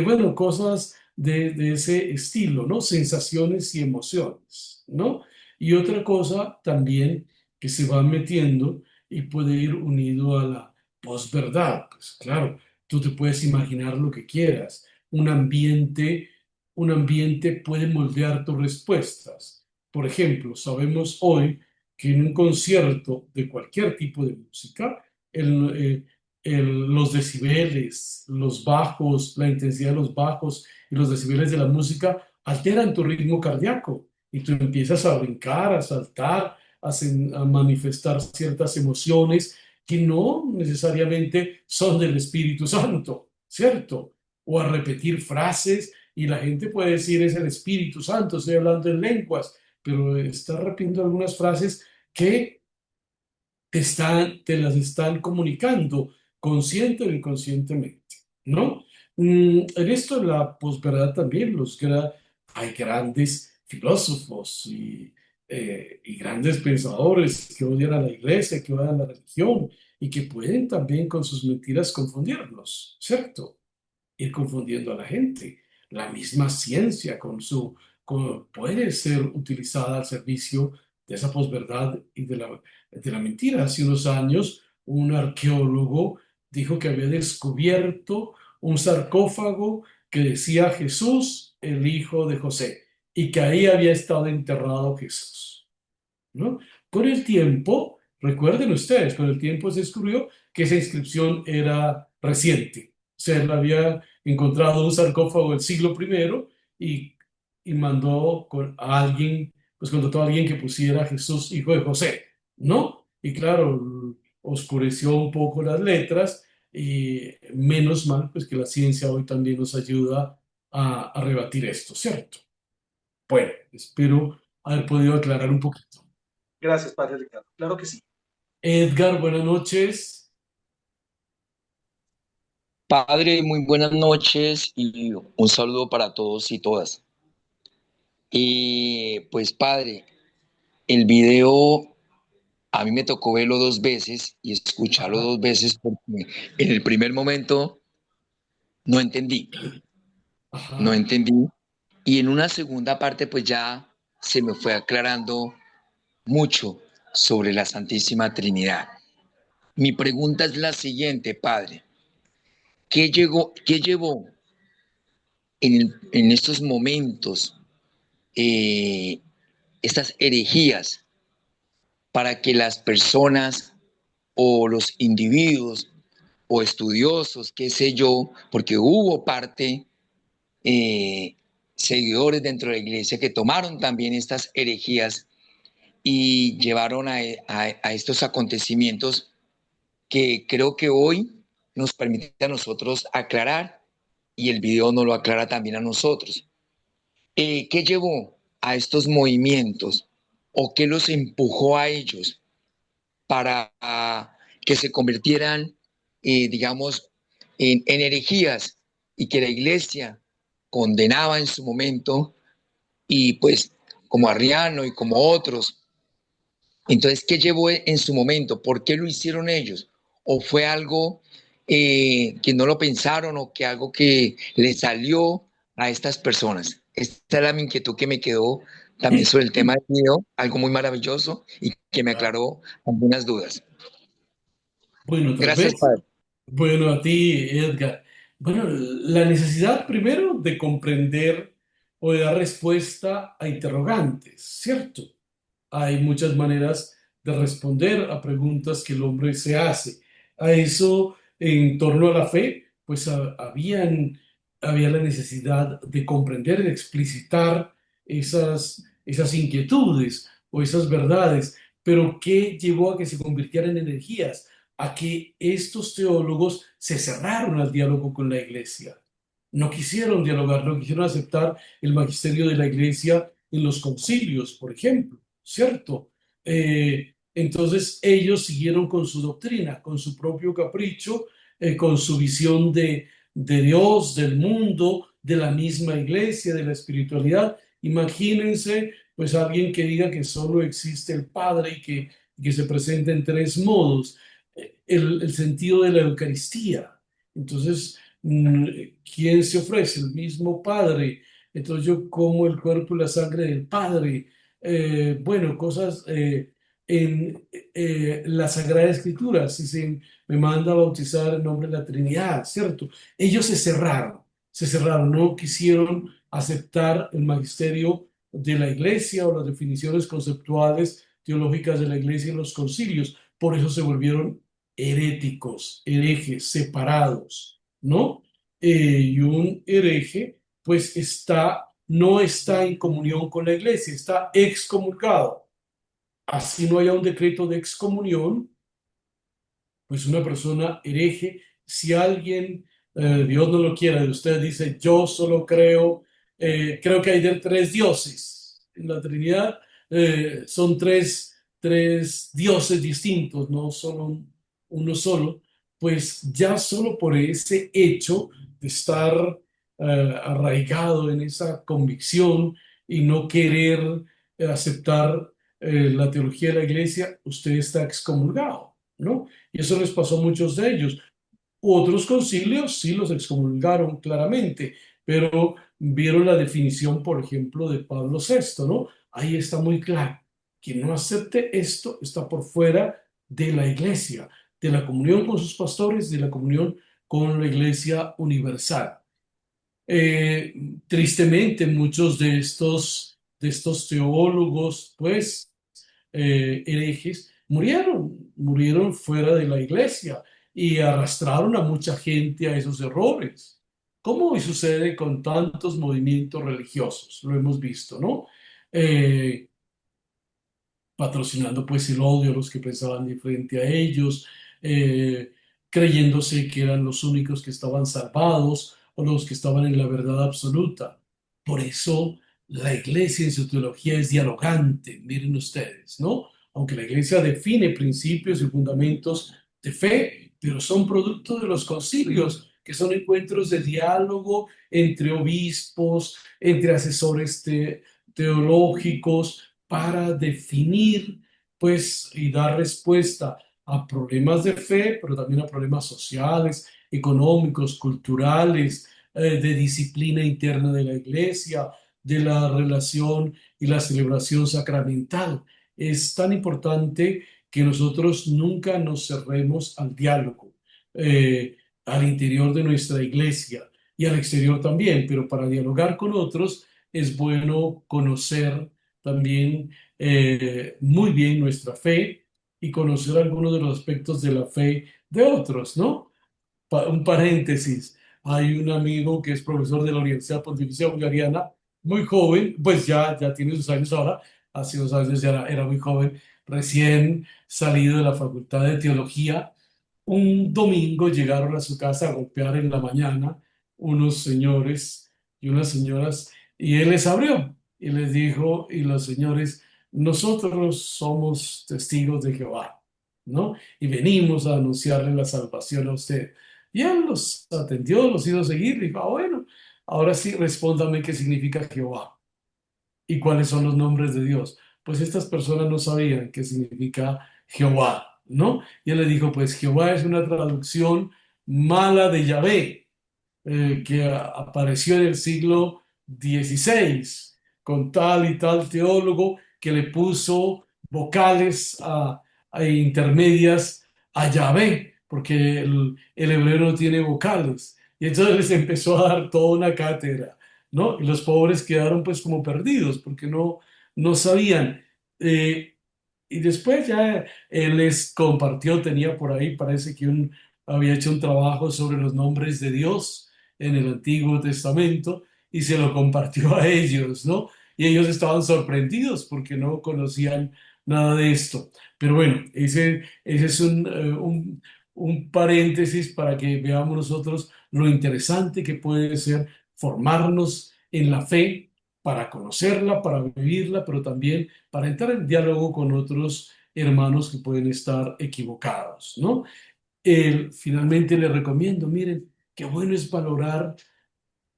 Speaker 4: bueno, cosas de ese estilo, ¿no? Sensaciones y emociones, ¿no? Y otra cosa también que se va metiendo y puede ir unido a la posverdad, pues claro, tú te puedes imaginar lo que quieras, un ambiente puede moldear tus respuestas. Por ejemplo, sabemos hoy que en un concierto de cualquier tipo de música, el, los decibeles, los bajos, la intensidad de los bajos y los decibeles de la música alteran tu ritmo cardíaco y tú empiezas a brincar, a saltar, a manifestar ciertas emociones que no necesariamente son del Espíritu Santo, ¿cierto? O a repetir frases y la gente puede decir es el Espíritu Santo, estoy hablando en lenguas, pero está repitiendo algunas frases que te las están comunicando consciente o inconscientemente, ¿no? En esto de la posverdad también hay grandes filósofos y grandes pensadores que odian a la iglesia, que odian a la religión y que pueden también con sus mentiras confundirnos, ¿cierto? Ir confundiendo a la gente. La misma ciencia puede ser utilizada al servicio de esa posverdad y de la mentira. Hace unos años, un arqueólogo dijo que había descubierto un sarcófago que decía Jesús, el hijo de José, y que ahí había estado enterrado Jesús, ¿no? Con el tiempo, recuerden ustedes, con el tiempo se descubrió que esa inscripción era reciente. O sea, él había encontrado un sarcófago del siglo primero y mandó a alguien, pues contrató a alguien que pusiera Jesús, hijo de José, ¿no? Y claro, oscureció un poco las letras y menos mal, pues que la ciencia hoy también nos ayuda a rebatir esto, ¿cierto? Bueno, espero haber podido aclarar un poquito.
Speaker 2: Gracias, Padre Ricardo. Claro que sí.
Speaker 4: Edgar, buenas noches.
Speaker 3: Padre, muy buenas noches y un saludo para todos y todas. Y pues padre, el video a mí me tocó verlo dos veces y escucharlo
Speaker 4: Ajá,
Speaker 3: dos veces porque en el primer momento no entendí, no
Speaker 4: ajá.
Speaker 3: entendí. Y en una segunda parte pues ya se me fue aclarando mucho sobre la Santísima Trinidad. Mi pregunta es la siguiente, padre. ¿Qué llevó en estos momentos eh, estas herejías para que las personas o los individuos o estudiosos, qué sé yo, porque hubo parte eh, seguidores dentro de la iglesia que tomaron también estas herejías y llevaron a estos acontecimientos que creo que hoy nos permite a nosotros aclarar y el video nos lo aclara también a nosotros. ¿Qué llevó a estos movimientos o qué los empujó a ellos para que se convirtieran, digamos, en herejías y que la iglesia condenaba en su momento y pues como Arriano y como otros? Entonces, ¿qué llevó en su momento? ¿Por qué lo hicieron ellos? ¿O fue algo que no lo pensaron o que algo que le salió a estas personas? Esta era mi inquietud que me quedó también sobre el tema del video, algo muy maravilloso y que me aclaró algunas dudas.
Speaker 4: Bueno, tal
Speaker 3: Gracias,
Speaker 4: vez.
Speaker 3: Padre.
Speaker 4: Bueno, a ti, Edgar. Bueno, la necesidad primero de comprender o de dar respuesta a interrogantes, ¿cierto? Hay muchas maneras de responder a preguntas que el hombre se hace. A eso, en torno a la fe, pues había la necesidad de comprender, de explicitar esas inquietudes o esas verdades. Pero ¿qué llevó a que se convirtieran en energías? A que estos teólogos se cerraron al diálogo con la iglesia. No quisieron dialogar, no quisieron aceptar el magisterio de la iglesia en los concilios, por ejemplo, ¿cierto? Entonces ellos siguieron con su doctrina, con su propio capricho, con su visión de Dios, del mundo, de la misma iglesia, de la espiritualidad. Imagínense, pues alguien que diga que solo existe el Padre y que se presenta en tres modos. El sentido de la Eucaristía. Entonces, ¿quién se ofrece? El mismo Padre. Entonces yo como el cuerpo y la sangre del Padre. Bueno, cosas en la Sagrada Escritura, si se me manda a bautizar en nombre de la Trinidad, ¿cierto? Ellos se cerraron, no quisieron aceptar el magisterio de la Iglesia o las definiciones conceptuales teológicas de la Iglesia en los concilios. Por eso se volvieron heréticos, herejes, separados, ¿no? Y un hereje, pues no está en comunión con la iglesia, está excomulgado. Así no haya un decreto de excomunión, pues una persona hereje, si alguien, Dios no lo quiera, de usted dice, yo solo creo que hay tres dioses. En la Trinidad son tres dioses distintos, no solo uno solo, pues ya solo por ese hecho de estar arraigado en esa convicción y no querer aceptar la teología de la iglesia, usted está excomulgado, ¿no? Y eso les pasó a muchos de ellos. Otros concilios sí los excomulgaron claramente, pero vieron la definición, por ejemplo, de Pablo VI, ¿no? Ahí está muy claro. Quien no acepte esto está por fuera de la iglesia, de la comunión con sus pastores, de la comunión con la iglesia universal. Eh, Tristemente, muchos de estos teólogos, pues, herejes, murieron fuera de la iglesia y arrastraron a mucha gente a esos errores. Como hoy sucede con tantos movimientos religiosos, lo hemos visto, ¿no? Eh, Patrocinando pues el odio a los que pensaban diferente a ellos, eh, creyéndose que eran los únicos que estaban salvados o los que estaban en la verdad absoluta. Por eso la iglesia en su teología es dialogante, miren ustedes, ¿no? Aunque la iglesia define principios y fundamentos de fe, pero son producto de los concilios, que son encuentros de diálogo entre obispos, entre asesores teológicos, para definir, pues, y dar respuesta a problemas de fe, pero también a problemas sociales, económicos, culturales, de disciplina interna de la iglesia, de la relación y la celebración sacramental. Es tan importante que nosotros nunca nos cerremos al diálogo, al interior de nuestra iglesia y al exterior también, pero para dialogar con otros es bueno conocer también muy bien nuestra fe y conocer algunos de los aspectos de la fe de otros, ¿no? Un paréntesis. Hay un amigo que es profesor de la Universidad Pontificia Bolivariana, muy joven, pues ya tiene sus años ahora, hace 2 años ya era muy joven, recién salido de la Facultad de Teología. Un domingo llegaron a su casa a golpear en la mañana unos señores y unas señoras, y él les abrió y les dijo, y los señores, nosotros somos testigos de Jehová, ¿no? Y venimos a anunciarle la salvación a usted. Y él los atendió, los hizo seguir, dijo, bueno, ahora sí, respóndame qué significa Jehová y cuáles son los nombres de Dios. Pues estas personas no sabían qué significa Jehová, ¿no? Y él le dijo, pues Jehová es una traducción mala de Yahvé, que apareció en el siglo XVI con tal y tal teólogo que le puso vocales a intermedias a Yahvé, porque el hebreo no tiene vocales. Y entonces les empezó a dar toda una cátedra, ¿no? Y los pobres quedaron pues como perdidos porque no sabían. Eh, y después ya él les compartió, tenía por ahí, parece que había hecho un trabajo sobre los nombres de Dios en el Antiguo Testamento y se lo compartió a ellos, ¿no? Y ellos estaban sorprendidos porque no conocían nada de esto. Pero bueno, ese es un paréntesis para que veamos nosotros lo interesante que puede ser formarnos en la fe para conocerla, para vivirla, pero también para entrar en diálogo con otros hermanos que pueden estar equivocados, ¿no? Finalmente le recomiendo, miren, qué bueno es valorar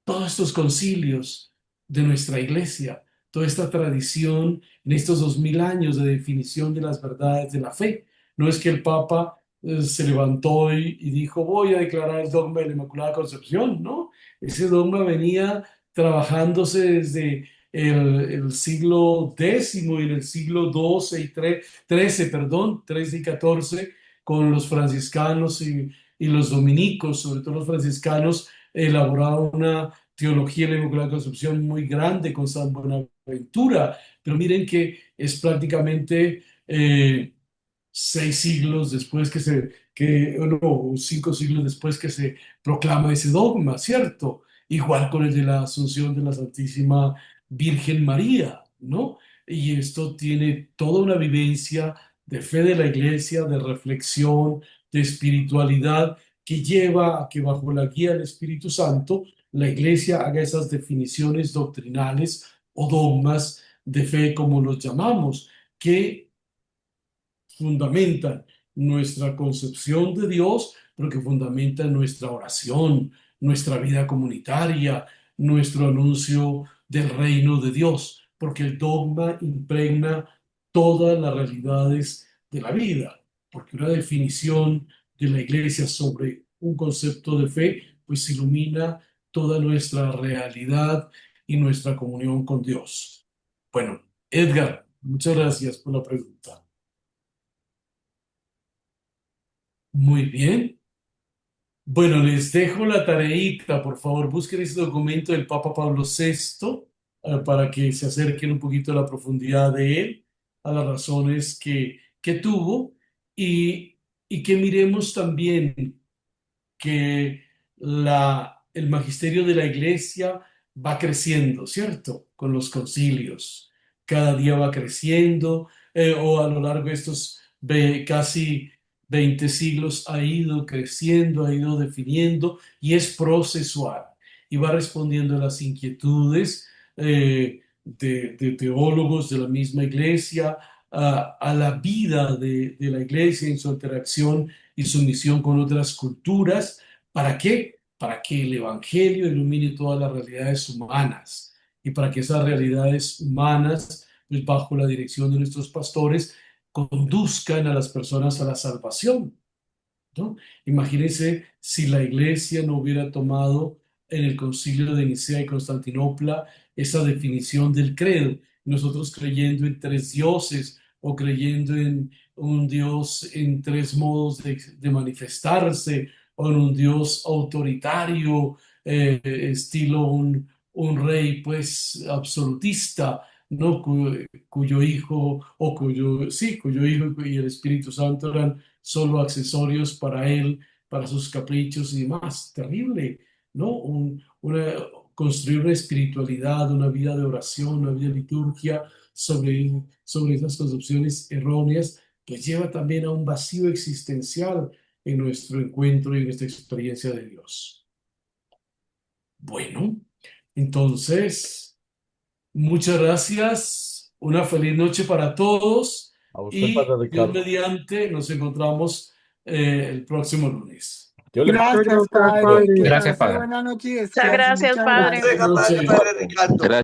Speaker 4: todos estos concilios de nuestra iglesia, toda esta tradición en estos 2000 años de definición de las verdades de la fe. No es que el Papa se levantó y dijo, voy a declarar el dogma de la Inmaculada Concepción, ¿no? Ese dogma venía trabajándose desde el siglo X y en el siglo XII y XIII, perdón, XIII y XIV, con los franciscanos y los dominicos, sobre todo los franciscanos, elaboraron una teología de la Inmaculada Concepción muy grande con San Buenaventura, pero miren que es prácticamente 6 siglos después o no, 5 siglos después que se proclama ese dogma, ¿cierto? Igual con el de la Asunción de la Santísima Virgen María, ¿no? Y esto tiene toda una vivencia de fe de la Iglesia, de reflexión, de espiritualidad, que lleva a que bajo la guía del Espíritu Santo la Iglesia haga esas definiciones doctrinales o dogmas de fe, como los llamamos, que fundamentan nuestra concepción de Dios, pero que fundamentan nuestra oración, nuestra vida comunitaria, nuestro anuncio del reino de Dios, porque el dogma impregna todas las realidades de la vida, porque una definición de la Iglesia sobre un concepto de fe, pues ilumina toda nuestra realidad y nuestra comunión con Dios. Bueno, Edgar, muchas gracias por la pregunta. Muy bien. Bueno, les dejo la tareita. Por favor, busquen ese documento del Papa Pablo VI para que se acerquen un poquito a la profundidad de él, a las razones que tuvo y, y que miremos también que el magisterio de la iglesia va creciendo, ¿cierto? Con los concilios. Cada día va creciendo, o a lo largo de estos casi 20 siglos ha ido creciendo, ha ido definiendo y es procesual y va respondiendo a las inquietudes de teólogos de la misma iglesia, a la vida de la iglesia en su interacción y su misión con otras culturas. ¿Para qué? Para que el Evangelio ilumine todas las realidades humanas y para que esas realidades humanas, pues bajo la dirección de nuestros pastores, conduzcan a las personas a la salvación, ¿no? Imagínense si la iglesia no hubiera tomado en el concilio de Nicea y Constantinopla esa definición del credo, nosotros creyendo en tres dioses o creyendo en un Dios en tres modos de manifestarse o en un Dios autoritario, estilo un rey pues absolutista, ¿no? Cuyo hijo o cuyo hijo y el Espíritu Santo eran solo accesorios para él, para sus caprichos y demás. Terrible. ¿no? Construir una espiritualidad, una vida de oración, una vida de liturgia sobre esas concepciones erróneas, pues lleva también a un vacío existencial en nuestro encuentro y en nuestra experiencia de Dios. Bueno, entonces, muchas gracias, una feliz noche para todos
Speaker 5: A usted,
Speaker 4: y
Speaker 5: Padre
Speaker 4: Dios
Speaker 5: Ricardo.
Speaker 4: mediante nos encontramos el próximo lunes.
Speaker 5: Dios le
Speaker 6: Gracias,
Speaker 7: Doctor
Speaker 6: Padre.
Speaker 7: Padre.
Speaker 6: Que
Speaker 3: Gracias,
Speaker 6: pase
Speaker 3: Padre.
Speaker 6: buena noche y
Speaker 8: Muchas
Speaker 6: descanse.
Speaker 8: gracias,
Speaker 6: Muchas
Speaker 8: Padre.
Speaker 6: gracias.
Speaker 1: Padre Ricardo.
Speaker 3: Gracias.